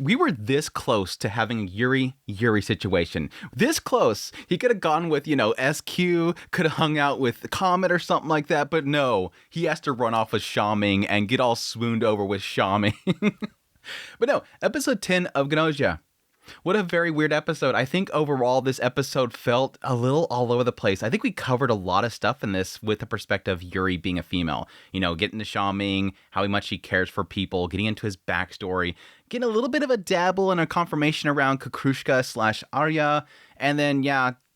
We were this close to having a Yuri situation. This close. He could have gone with, SQ, could have hung out with Comet or something like that, but no. He has to run off with Xiaoming and get all swooned over with Xiaoming. But no, episode 10 of Gnosia. What a very weird episode. I think overall this episode felt a little all over the place. I think we covered a lot of stuff in this with the perspective of Yuri being a female. Getting to Xiaoming, how much he cares for people, getting into his backstory, getting a little bit of a dabble and a confirmation around Krushka / Arya, and then,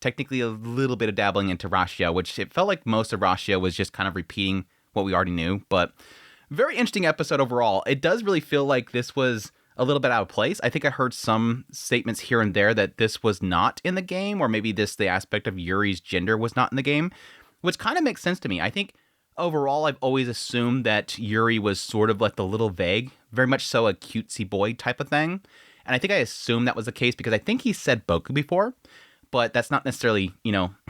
technically a little bit of dabbling into Rashio, which it felt like most of Rashio was just kind of repeating what we already knew. But very interesting episode overall. It does really feel like this was a little bit out of place. I think I heard some statements here and there that this was not in the game, or maybe the aspect of Yuri's gender was not in the game, which kind of makes sense to me. I think overall, I've always assumed that Yuri was sort of like the little vague, very much so a cutesy boy type of thing. And I think I assumed that was the case because I think he said Boku before, but that's not necessarily,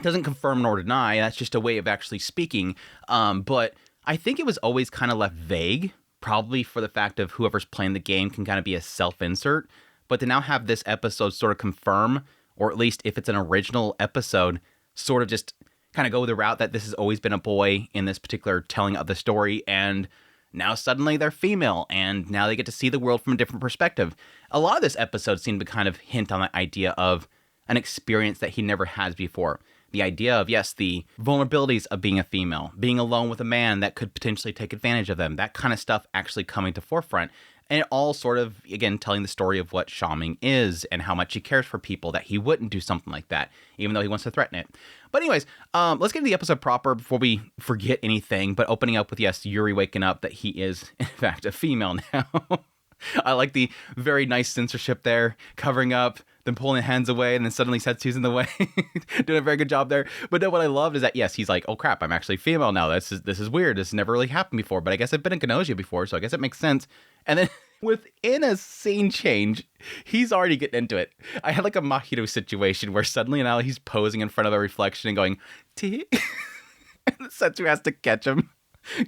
doesn't confirm nor deny. That's just a way of actually speaking. But I think it was always kind of left vague, probably for the fact of whoever's playing the game can kind of be a self-insert. But to now have this episode sort of confirm, or at least if it's an original episode, sort of just kind of go the route that this has always been a boy in this particular telling of the story, and now suddenly they're female, and now they get to see the world from a different perspective. A lot of this episode seemed to kind of hint on the idea of an experience that he never has before. The idea of, yes, the vulnerabilities of being a female, being alone with a man that could potentially take advantage of them, that kind of stuff actually coming to forefront. And it all sort of, again, telling the story of what Xiaoming is and how much he cares for people, that he wouldn't do something like that, even though he wants to threaten it. But anyways, let's get into the episode proper before we forget anything, but opening up with, yes, Yuri waking up that he is, in fact, a female now. I like the very nice censorship there, covering up, then pulling hands away, and then suddenly Setsu's in the way. Doing a very good job there. But no, what I loved is that, yes, he's like, oh crap, I'm actually female now. This is weird. This has never really happened before, but I guess I've been in Gnosia before, so I guess it makes sense. And then within a scene change, he's already getting into it. I had like a Mahito situation where suddenly now he's posing in front of a reflection and going, T. And Setsu has to catch him.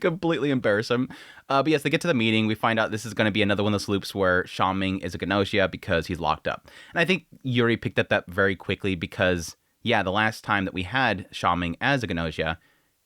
Completely embarrass him. But yes, they get to the meeting. We find out this is going to be another one of those loops where Xiaoming is a Gnosia because he's locked up. And I think Yuri picked up that very quickly because, the last time that we had Xiaoming as a Gnosia,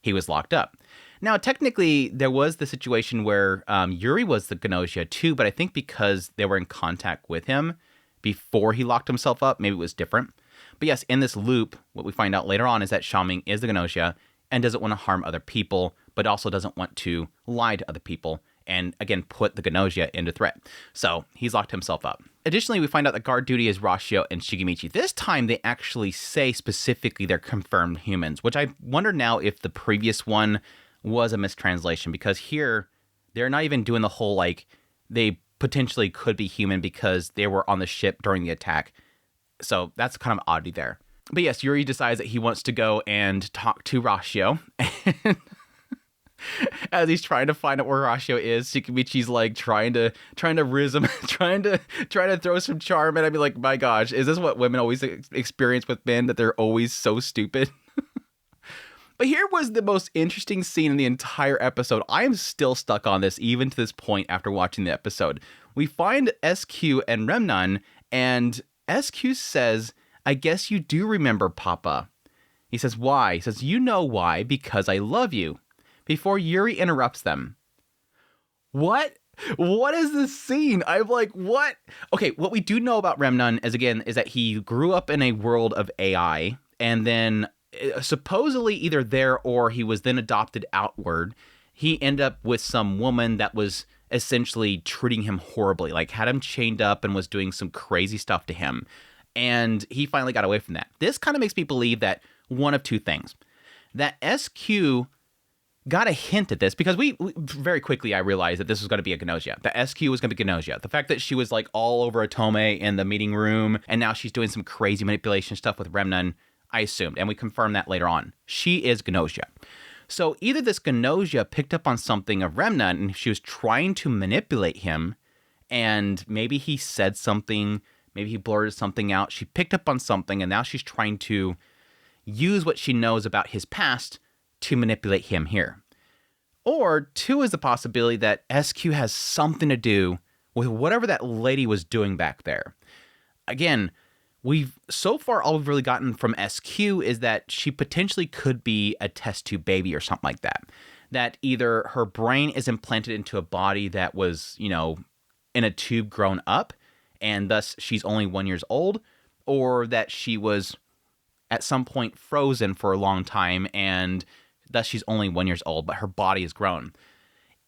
he was locked up. Now, technically, there was the situation where Yuri was the Gnosia too, but I think because they were in contact with him before he locked himself up, maybe it was different. But yes, in this loop, what we find out later on is that Xiaoming is the Gnosia and doesn't want to harm other people, but also doesn't want to lie to other people and, again, put the Gnosia into threat. So he's locked himself up. Additionally, we find out that guard duty is Rashio and Shigemichi. This time, they actually say specifically they're confirmed humans, which I wonder now if the previous one was a mistranslation, because here, they're not even doing the whole, they potentially could be human because they were on the ship during the attack. So that's kind of oddity there. But yes, Yuri decides that he wants to go and talk to Rashio. And as he's trying to find out where Rashio is, Shikimichi's trying to riz him, trying to throw some charm. And I'd be like, my gosh, is this what women always experience with men, that they're always so stupid? But here was the most interesting scene in the entire episode. I am still stuck on this even to this point after watching the episode. We find SQ and Remnon, and SQ says, I guess you do remember Papa. He says, why? He says, you know why, because I love you. Before Yuri interrupts them. What? What is this scene? I'm like, what? Okay, what we do know about Remnon is that he grew up in a world of AI, and then supposedly either there or he was then adopted outward. He ended up with some woman that was essentially treating him horribly, had him chained up and was doing some crazy stuff to him. And he finally got away from that. This kind of makes me believe that one of two things. That SQ got a hint at this, because we very quickly I realized that this was going to be a Gnosia. The SQ was going to be Gnosia. The fact that she was all over Otome in the meeting room, and now she's doing some crazy manipulation stuff with Remnon, I assumed, and we confirmed that later on. She is Gnosia. So either this Gnosia picked up on something of Remnon, and she was trying to manipulate him, and maybe he said something, maybe he blurted something out. She picked up on something, and now she's trying to use what she knows about his past to manipulate him here. Or two is the possibility that SQ has something to do with whatever that lady was doing back there. Again, so far all we've really gotten from SQ is that she potentially could be a test tube baby or something like that. That either her brain is implanted into a body that was, in a tube grown up, and thus she's only 1 year old, or that she was at some point frozen for a long time, and thus she's only 1 year old, but her body is grown.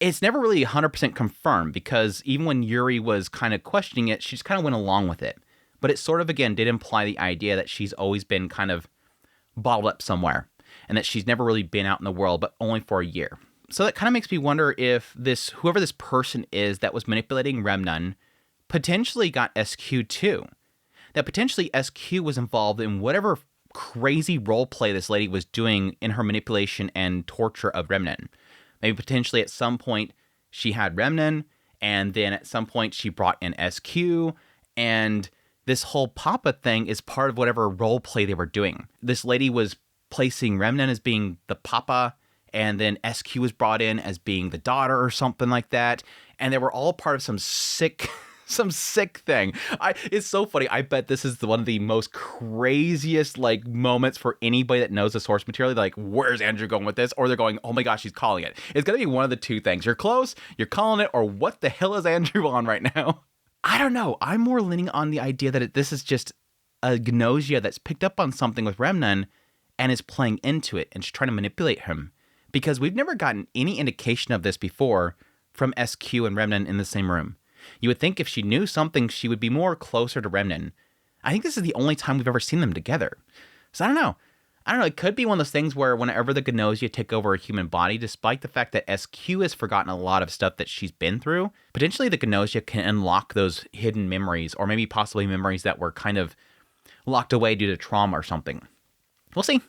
It's never really 100% confirmed, because even when Yuri was kind of questioning it, she just kind of went along with it. But it sort of, again, did imply the idea that she's always been kind of bottled up somewhere, and that she's never really been out in the world, but only for a year. So that kind of makes me wonder if whoever this person is that was manipulating Remnon potentially got SQ too. That potentially SQ was involved in whatever crazy role play this lady was doing in her manipulation and torture of Remnon. Maybe potentially at some point she had Remnon, and then at some point she brought in SQ, and this whole Papa thing is part of whatever role play they were doing. This lady was placing Remnon as being the Papa, and then SQ was brought in as being the daughter or something like that. And they were all part of some sick thing. It's so funny. I bet this is one of the most craziest moments for anybody that knows the source material. They're like, where's Andrew going with this? Or they're going, oh my gosh, he's calling it. It's going to be one of the two things. You're close, you're calling it, or what the hell is Andrew on right now? I don't know. I'm more leaning on the idea that this is just a Gnosia that's picked up on something with Remnon and is playing into it and just trying to manipulate him. Because we've never gotten any indication of this before from SQ and Remnon in the same room. You would think if she knew something, she would be more closer to Remnon. I think this is the only time we've ever seen them together. So I don't know. It could be one of those things where whenever the Gnosia take over a human body, despite the fact that SQ has forgotten a lot of stuff that she's been through, potentially the Gnosia can unlock those hidden memories, or maybe possibly memories that were kind of locked away due to trauma or something. We'll see.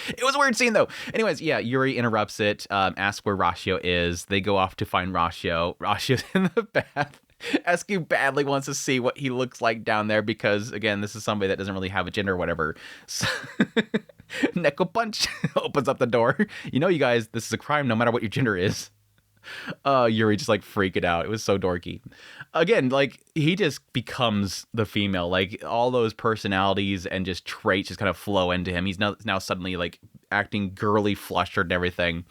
It was a weird scene, though. Anyways, yeah, Yuri interrupts it, asks where Rashio is. They go off to find Rashio. Rashio's in the bath. SQ badly wants to see what he looks like down there because, again, this is somebody that doesn't really have a gender or whatever. So Neko Punch opens up the door. You guys, this is a crime no matter what your gender is. Yuri just freaking out. It was so dorky. Again, he just becomes the female. All those personalities and just traits just kind of flow into him. He's now suddenly acting girly, flustered and everything.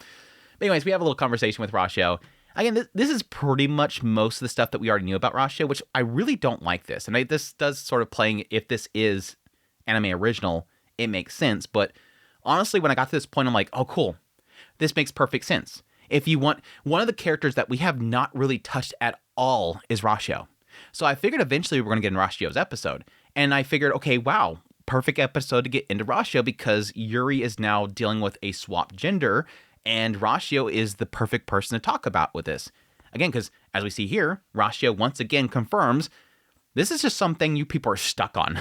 But anyways, we have a little conversation with Rashio. Again, this is pretty much most of the stuff that we already knew about Rashio, which I really don't like this. And this does sort of playing, if this is anime original, it makes sense. But honestly, when I got to this point, I'm like, oh, cool. This makes perfect sense. If you want, one of the characters that we have not really touched at all is Rashio. So I figured eventually we're going to get in Rashio's episode. And I figured, okay, wow, perfect episode to get into Rashio because Yuri is now dealing with a swapped gender, and Rashio is the perfect person to talk about with this. Again, because as we see here, Rashio once again confirms this is just something you people are stuck on.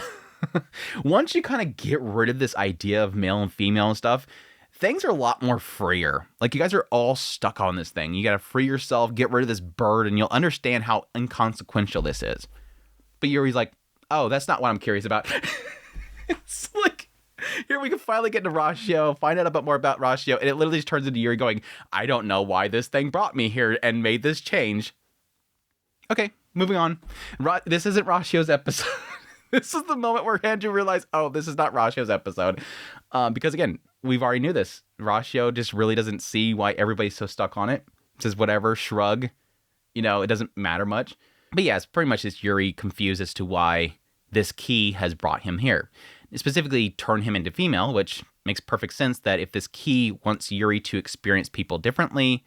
Once you kind of get rid of this idea of male and female and stuff, things are a lot more freer. You guys are all stuck on this thing. You got to free yourself, get rid of this bird, and you'll understand how inconsequential this is. But Yuri's like, oh, that's not what I'm curious about. It's here we can finally get to Rashio, find out a bit more about Rashio, and it literally just turns into Yuri going, I don't know why this thing brought me here and made this change. Okay, moving on. This isn't Rashio's episode. This is the moment where Andrew realized, oh, this is not Rashio's episode. Because again, we've already knew this. Rashio just really doesn't see why everybody's so stuck on it. Says whatever, shrug. It doesn't matter much. But yeah, it's pretty much just Yuri confused as to why this key has brought him here. Specifically, turn him into female, which makes perfect sense that if this key wants Yuri to experience people differently,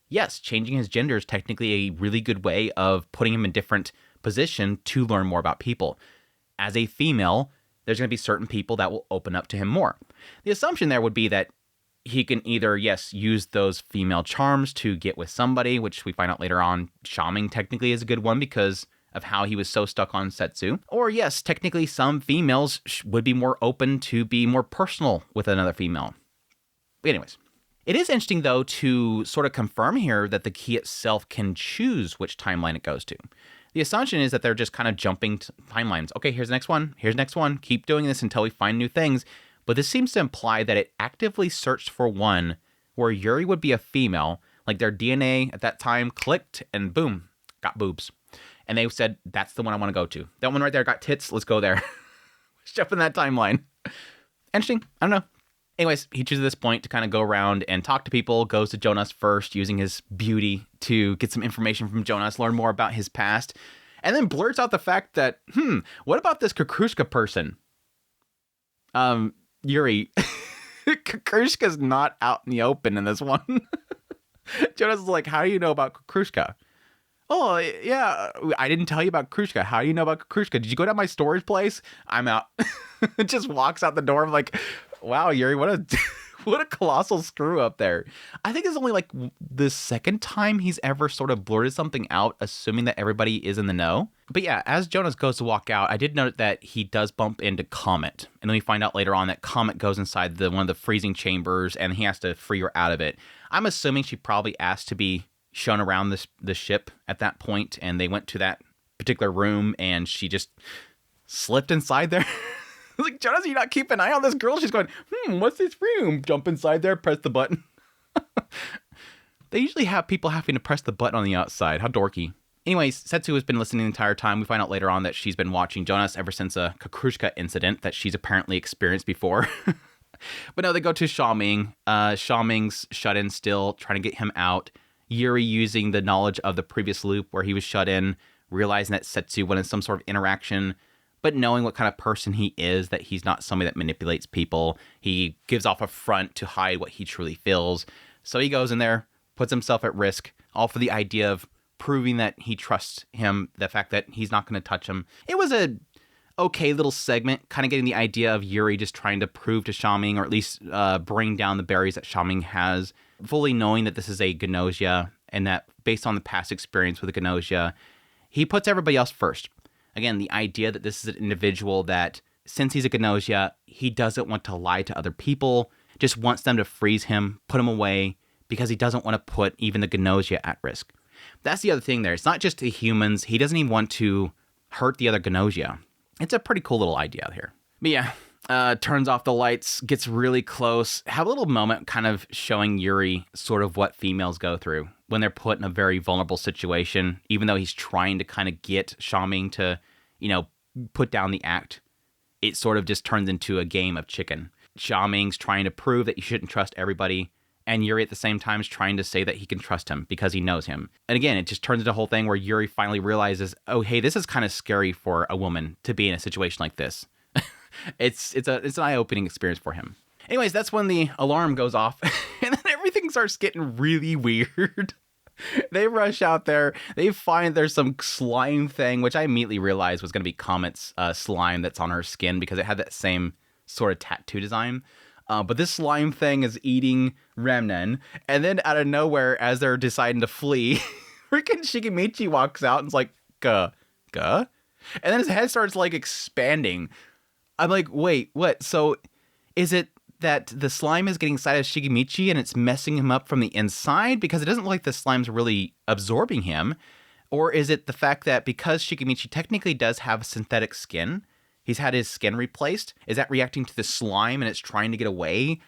yes, changing his gender is technically a really good way of putting him in a different position to learn more about people. As a female, there's going to be certain people that will open up to him more. The assumption there would be that he can either, yes, use those female charms to get with somebody, which we find out later on, shamming technically is a good one because of how he was so stuck on Setsu. Or yes, technically some females would be more open to be more personal with another female. But anyways, it is interesting though to sort of confirm here that the key itself can choose which timeline it goes to. The assumption is that they're just kind of jumping timelines. Okay, here's the next one. Here's the next one. Keep doing this until we find new things. But this seems to imply that it actively searched for one where Yuri would be a female, like their DNA at that time clicked and boom, got boobs. And they said, that's the one I want to go to. That one right there got tits. Let's go there. Let's jump in that timeline. Interesting. I don't know. Anyways, he chooses this point to kind of go around and talk to people, goes to Jonas first, using his beauty to get some information from Jonas, learn more about his past, and then blurts out the fact that, what about this Krushka person? Yuri, Krushka's not out in the open in this one. Jonas is like, how do you know about Krushka? Oh, yeah, I didn't tell you about Krushka. How do you know about Krushka? Did you go to my storage place? I'm out. Just walks out the door. I'm like, wow, Yuri, what a colossal screw up there. I think it's only like the second time he's ever sort of blurted something out, assuming that everybody is in the know. But yeah, as Jonas goes to walk out, I did note that he does bump into Comet. And then we find out later on that Comet goes inside one of the freezing chambers and he has to free her out of it. I'm assuming she probably asked to be shown around the ship at that point, and they went to that particular room and she just slipped inside there. I was like, Jonas, you not keep an eye on this girl? She's going, what's this room? Jump inside there, press the button. They usually have people having to press the button on the outside. How dorky. Anyways, Setsu has been listening the entire time. We find out later on that she's been watching Jonas ever since a Krushka incident that she's apparently experienced before. But no, they go to Xiaoming. Xiaoming's shut in still, trying to get him out. Yuri using the knowledge of the previous loop where he was shut in, realizing that Setsu went in some sort of interaction, but knowing what kind of person he is, that he's not somebody that manipulates people. He gives off a front to hide what he truly feels. So he goes in there, puts himself at risk, all for the idea of proving that he trusts him, the fact that he's not going to touch him. It was a okay little segment, kind of getting the idea of Yuri just trying to prove to Xiaoming, or at least bring down the berries that Xiaoming has, fully knowing that this is a Gnosia, and that based on the past experience with the Gnosia, he puts everybody else first. Again, the idea that this is an individual that, since he's a Gnosia, he doesn't want to lie to other people, just wants them to freeze him, put him away, because he doesn't want to put even the Gnosia at risk. That's the other thing there. It's not just the humans. He doesn't even want to hurt the other Gnosia. It's a pretty cool little idea here. But yeah, turns off the lights, gets really close. Have a little moment kind of showing Yuri sort of what females go through when they're put in a very vulnerable situation, even though he's trying to kind of get Xiaoming to, put down the act. It sort of just turns into a game of chicken. Xiaoming's trying to prove that you shouldn't trust everybody, and Yuri at the same time is trying to say that he can trust him because he knows him. And again, it just turns into a whole thing where Yuri finally realizes, oh, hey, this is kind of scary for a woman to be in a situation like this. It's an eye-opening experience for him. Anyways, that's when the alarm goes off, and then everything starts getting really weird. They rush out there. They find there's some slime thing, which I immediately realized was going to be Comet's slime that's on her skin because it had that same sort of tattoo design. But this slime thing is eating Remnen. And then out of nowhere, as they're deciding to flee, freaking Shigemichi walks out and is like, guh. And then his head starts like expanding. I'm like, wait, what? So is it that the slime is getting inside of Shigemichi and it's messing him up from the inside? Because it doesn't look like the slime's really absorbing him. Or is it the fact that because Shigemichi technically does have synthetic skin, he's had his skin replaced, is that reacting to the slime and it's trying to get away?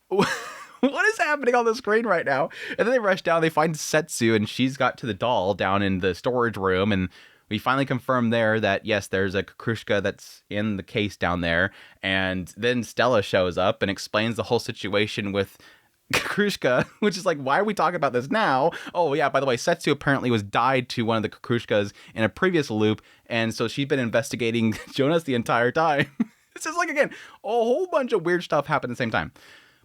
What is happening on the screen right now? And then they rush down, they find Setsu, and she's got to the doll down in the storage room, and we finally confirm there that, yes, there's a Krushka that's in the case down there. And then Stella shows up and explains the whole situation with Krushka, which is like, why are we talking about this now? Oh, yeah, by the way, Setsu apparently was died to one of the Krushkas in a previous loop. And so she's been investigating Jonas the entire time. It's just like, again, a whole bunch of weird stuff happened at the same time.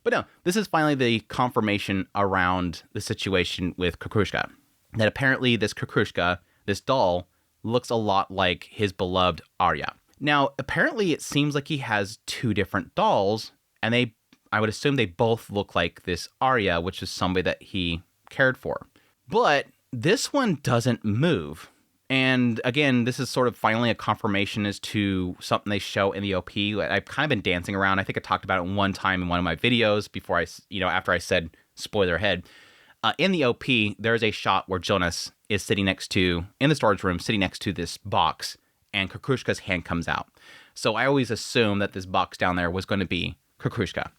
But no, this is finally the confirmation around the situation with Krushka. That apparently this Krushka, this doll, looks a lot like his beloved Arya. Now, apparently it seems like he has two different dolls, and I would assume they both look like this Arya, which is somebody that he cared for. But this one doesn't move. And again, this is sort of finally a confirmation as to something they show in the OP. I've kind of been dancing around. I think I talked about it one time in one of my videos before after I said spoiler ahead. In the OP, there's a shot where Jonas is sitting in the storage room, sitting next to this box, and Krushka's hand comes out. So I always assumed that this box down there was going to be Krushka.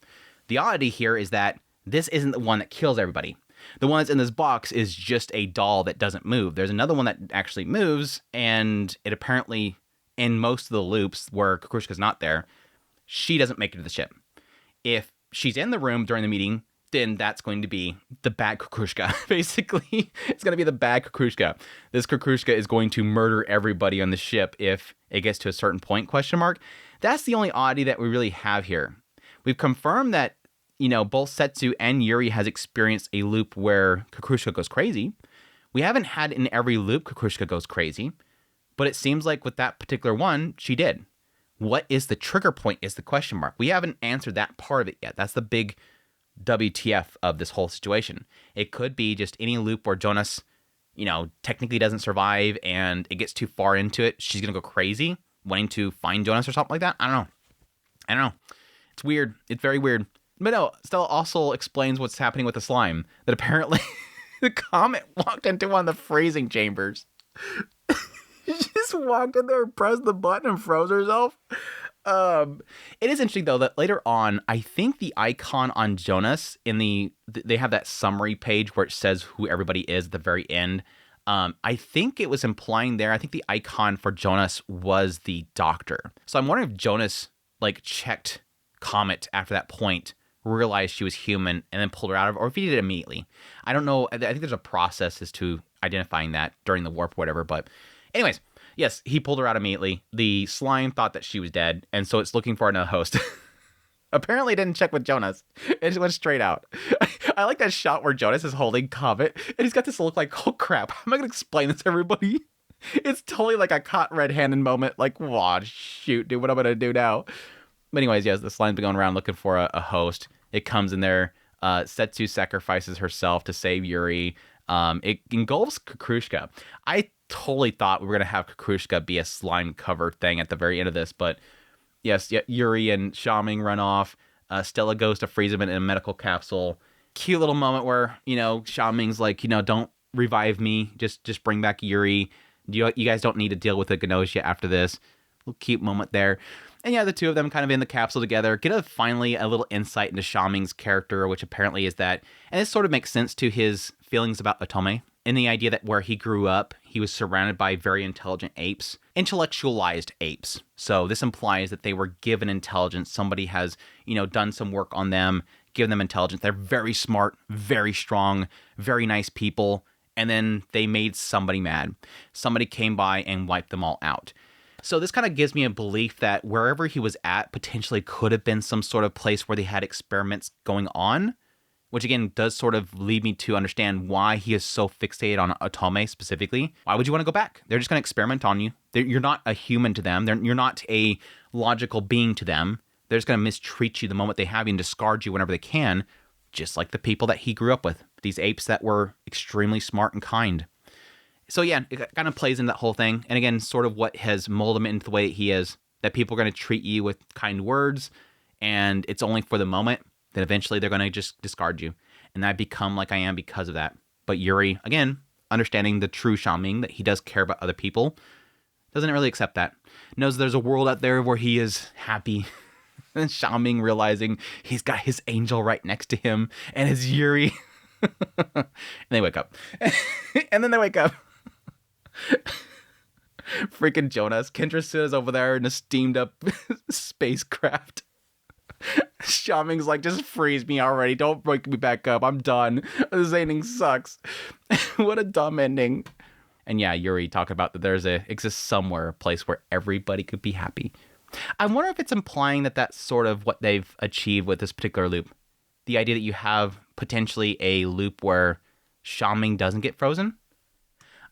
The oddity here is that this isn't the one that kills everybody. The one that's in this box is just a doll that doesn't move. There's another one that actually moves, and it apparently, in most of the loops where Krushka's not there, she doesn't make it to the ship. If she's in the room during the meeting, then that's going to be the bad Krushka. Basically, it's going to be the bad Krushka. This Krushka is going to murder everybody on the ship if it gets to a certain point, question mark. That's the only oddity that we really have here. We've confirmed that, both Setsu and Yuri has experienced a loop where Krushka goes crazy. We haven't had in every loop Krushka goes crazy, but it seems like with that particular one, she did. What is the trigger point is the question mark. We haven't answered that part of it yet. That's the big WTF of this whole situation. It could be just any loop where Jonas, technically doesn't survive and it gets too far into it. She's going to go crazy, wanting to find Jonas or something like that. I don't know. It's weird. It's very weird. But no, Stella also explains what's happening with the slime. That apparently the comet walked into one of the freezing chambers. She just walked in there and pressed the button and froze herself. It is interesting, though, that later on, I think the icon on Jonas they have that summary page where it says who everybody is at the very end. I think it was implying there, I think the icon for Jonas was the doctor. So I'm wondering if Jonas, checked Comet after that point, realized she was human, and then pulled her out of it, or if he did it immediately. I don't know. I think there's a process as to identifying that during the warp or whatever, but anyways, yes, he pulled her out immediately. The slime thought that she was dead, and so it's looking for another host. Apparently, it didn't check with Jonas. It just went straight out. I like that shot where Jonas is holding Comet, and he's got this look like, oh crap, how am I going to explain this to everybody? It's totally like a caught red-handed moment, like, wow, shoot, dude, what am I going to do now? But anyways, yes, the slime's been going around looking for a host. It comes in there. Setsu sacrifices herself to save Yuri. It engulfs Krushka. I totally thought we were going to have Krushka be a slime cover thing at the very end of this, but yes, Yuri and Xiaoming run off. Stella goes to freeze him in a medical capsule. Cute little moment where, Xiaoming's like, don't revive me. Just bring back Yuri. You guys don't need to deal with the Gnosia after this. Little cute moment there. And yeah, the two of them kind of in the capsule together get finally a little insight into Xiaoming's character, which apparently is that, and this sort of makes sense to his feelings about Otome, and the idea that where he grew up, he was surrounded by very intelligent apes, intellectualized apes. So this implies that they were given intelligence. Somebody has, done some work on them, given them intelligence. They're very smart, very strong, very nice people. And then they made somebody mad. Somebody came by and wiped them all out. So this kind of gives me a belief that wherever he was at potentially could have been some sort of place where they had experiments going on, which again does sort of lead me to understand why he is so fixated on Otome specifically. Why would you want to go back? They're just going to experiment on you. You're not a human to them. You're not a logical being to them. They're just going to mistreat you the moment they have you and discard you whenever they can, just like the people that he grew up with. These apes that were extremely smart and kind. So yeah, it kind of plays into that whole thing. And again, sort of what has molded him into the way he is, that people are going to treat you with kind words, and it's only for the moment. Then eventually they're going to just discard you. And I become like I am because of that. But Yuri, again, understanding the true Xiaoming, that he does care about other people, doesn't really accept that. Knows there's a world out there where he is happy. And Xiaoming realizing he's got his angel right next to him, and his Yuri. And they wake up. And then they wake up. Freaking Jonas. Kendrasuna's over there in a steamed up spacecraft. Xiaoming's like, just freeze me already. Don't wake me back up. I'm done. This ending sucks. What a dumb ending. And yeah, Yuri talking about that exists somewhere a place where everybody could be happy. I wonder if it's implying that that's sort of what they've achieved with this particular loop. The idea that you have potentially a loop where Xiaoming doesn't get frozen.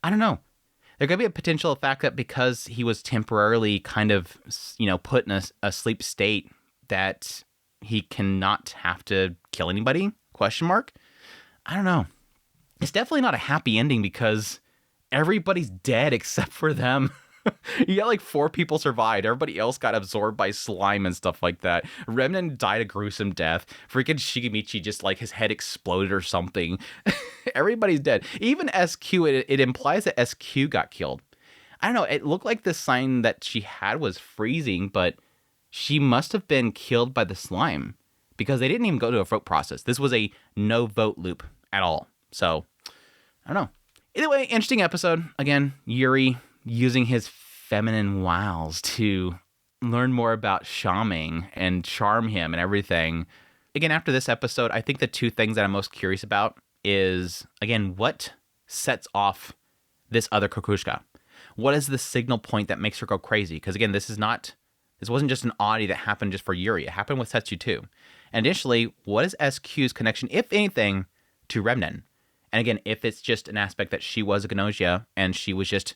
I don't know. There could be a potential fact that because he was temporarily kind of, put in a sleep state, that he cannot have to kill anybody? Question mark? I don't know. It's definitely not a happy ending because everybody's dead except for them. You got like 4 people survived. Everybody else got absorbed by slime and stuff like that. Remnant died a gruesome death. Freaking Shigemichi just like his head exploded or something. Everybody's dead. Even SQ, it implies that SQ got killed. I don't know. It looked like the sign that she had was freezing, but she must have been killed by the slime because they didn't even go to a vote process. This was a no vote loop at all. So, I don't know. Either way, interesting episode. Again, Yuri using his feminine wiles to learn more about Shaming and charm him and everything. Again, after this episode, I think the two things that I'm most curious about is, again, what sets off this other Krushka? What is the signal point that makes her go crazy? Because again, this wasn't just an oddity that happened just for Yuri. It happened with Setsu too. And additionally, what is SQ's connection, if anything, to Remnen? And again, if it's just an aspect that she was a Gnosia and she was just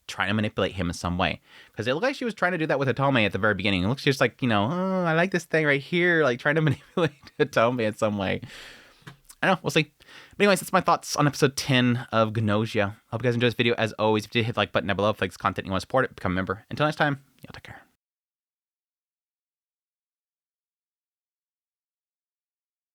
trying to manipulate him in some way. Because it looked like she was trying to do that with Atome at the very beginning. It looks just like, oh, I like this thing right here, like trying to manipulate Atome in some way. I don't know, we'll see. But anyways, that's my thoughts on episode 10 of Gnosia. Hope you guys enjoyed this video. As always, if you did, hit the like button down below. If you like this content and you want to support it, become a member. Until next time, y'all take care.